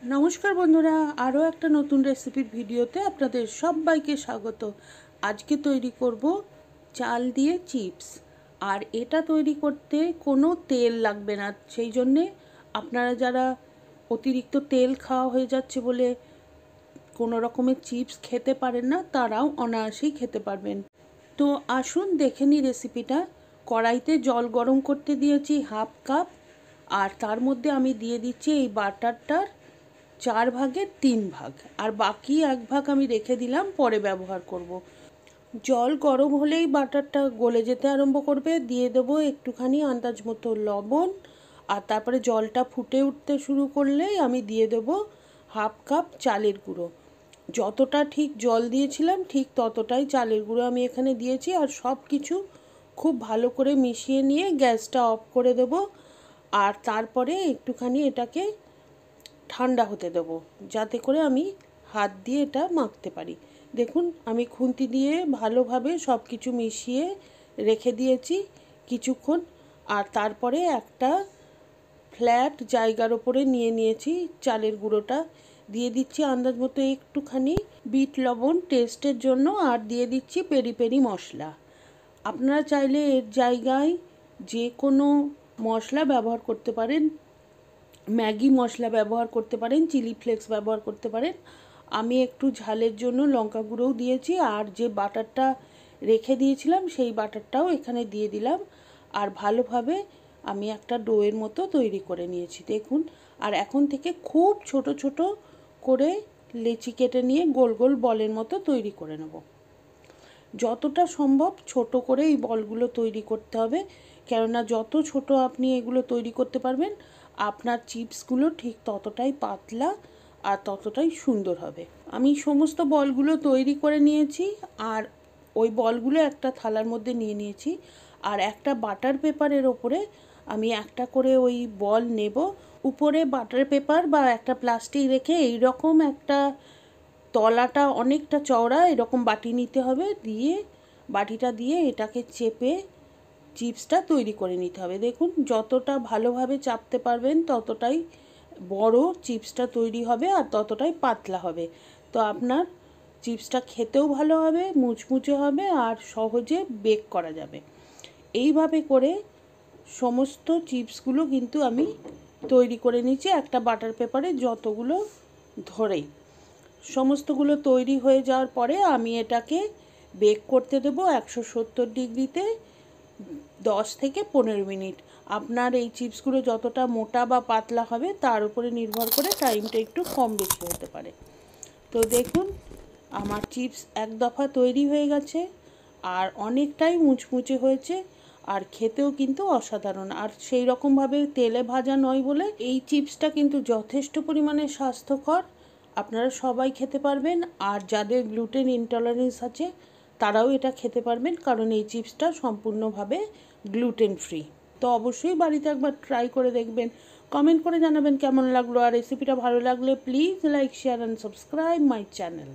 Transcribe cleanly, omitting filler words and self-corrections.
নমস্কার বন্ধুরা, আরও একটা নতুন রেসিপির ভিডিওতে আপনাদের সবাইকে স্বাগত। আজকে তৈরি করব চাল দিয়ে চিপস। আর এটা তৈরি করতে কোনো তেল লাগবে না। সেই জন্যে আপনারা যারা অতিরিক্ত তেল খাওয়া হয়ে যাচ্ছে বলে কোনো রকমের চিপস খেতে পারেন না, তারাও অনায়াসেই খেতে পারবেন। তো আসুন দেখে নিই রেসিপিটা। কড়াইতে জল গরম করতে দিয়েছি 1/2 কাপ, আর তার মধ্যে আমি দিয়ে দিচ্ছি এই বাটারটার 4 ভাগের 3 ভাগ, আর বাকি 1 ভাগ আমি রেখে দিলাম, পরে ব্যবহার করব। জল গরম হলেই বাটারটা গলে যেতে আরম্ভ করবে। দিয়ে দেবো একটুখানি আন্দাজ মতো লবণ, আর তারপরে জলটা ফুটে উঠতে শুরু করলেই আমি দিয়ে দেবো 1/2 কাপ চালের গুঁড়ো। যতটা ঠিক জল দিয়েছিলাম ঠিক ততটাই চালের গুঁড়ো আমি এখানে দিয়েছি। আর সব কিছু খুব ভালো করে মিশিয়ে নিয়ে গ্যাসটা অফ করে দেবো। আর তারপরে একটুখানি এটাকে ঠান্ডা হতে দেবো, যাতে করে আমি হাত দিয়ে এটা মাখতে পারি। দেখুন, আমি খুন্তি দিয়ে ভালোভাবে সব কিছু মিশিয়ে রেখে দিয়েছি কিছুক্ষণ। আর তারপরে একটা ফ্ল্যাট জায়গার ওপরে নিয়ে নিয়েছি চালের গুঁড়োটা। দিয়ে দিচ্ছি আন্দাজ মতো একটুখানি বিট লবণ টেস্টের জন্য, আর দিয়ে দিচ্ছি পেরি পেরি মশলা। আপনারা চাইলে এর জায়গায় যে কোনো মশলা ব্যবহার করতে পারেন। ম্যাগি মশলা ব্যবহার করতে পারেন, চিলি ফ্লেক্স ব্যবহার করতে পারেন। আমি একটু ঝালের জন্য লঙ্কা গুঁড়োও দিয়েছি, আর যে বাটারটা রেখে দিয়েছিলাম সেই বাটারটাও এখানে দিয়ে দিলাম। আর ভালোভাবে আমি একটা ডোয়ের মতো তৈরি করে নিয়েছি, দেখুন। আর এখন থেকে খুব ছোট ছোট করে লেচি কেটে নিয়ে গোল গোল বলের মতো তৈরি করে নেব। যতটা সম্ভব ছোট করে এই বলগুলো তৈরি করতে হবে, কেননা যত ছোট আপনি এগুলো তৈরি করতে পারবেন আপনার চিপসগুলো ঠিক ততটাই পাতলা আর ততটাই সুন্দর হবে। আমি সমস্ত বলগুলো তৈরি করে নিয়েছি, আর ওই বলগুলো একটা থালার মধ্যে নিয়ে নিয়েছি। আর একটা বাটার পেপারের ওপরে আমি একটা করে ওই বল নেব। উপরে বাটার পেপার বা একটা প্লাস্টিক রেখে এইরকম একটা তলাটা অনেকটা চওড়া এরকম বাটি নিতে হবে। দিয়ে বাটিটা দিয়ে এটাকে চেপে চিপসটা তৈরি করে নিতে হবে। দেখুন, যতটা ভালোভাবে চাপতে পারবেন ততটাই বড় চিপসটা তৈরি হবে আর ততটাই পাতলা হবে। তো আপনার চিপসটা খেতেও ভালো হবে, মুচমুচে হবে, আর সহজে বেক করা যাবে। এইভাবে করে সমস্ত চিপসগুলো কিন্তু আমি তৈরি করে নিচ্ছি একটা বাটার পেপারে যতগুলো ধরে। সমস্তগুলো তৈরি হয়ে যাওয়ার পরে আমি এটাকে বেক করতে দেবো 170 ডিগ্রিতে 10 থেকে 15 মিনিট। আপনার এই চিপসগুলো যতটা মোটা বা পাতলা হবে তার উপরে নির্ভর করে টাইমটা একটু কম বেশি হতে পারে। তো দেখুন, আমার চিপস এক দফা তৈরি হয়ে গেছে, আর অনেকটাই মুচমুচে হয়েছে, আর খেতেও কিন্তু অসাধারণ। আর সেই রকমভাবে তেলে ভাজা নয় বলে এই চিপসটা কিন্তু যথেষ্ট পরিমাণে স্বাস্থ্যকর। আপনারা সবাই খেতে পারবেন, আর যাদের গ্লুটেন ইনটলারেন্স আছে তারাও এটা খেতে পারবেন, কারণ এই চিপসটা সম্পূর্ণভাবে গ্লুটেন ফ্রি। তো অবশ্যই বাড়িতে একবার ট্রাই করে দেখবেন। কমেন্ট করে জানাবেন কেমন লাগলো। আর রেসিপিটা ভালো লাগলে please like, share and subscribe my channel.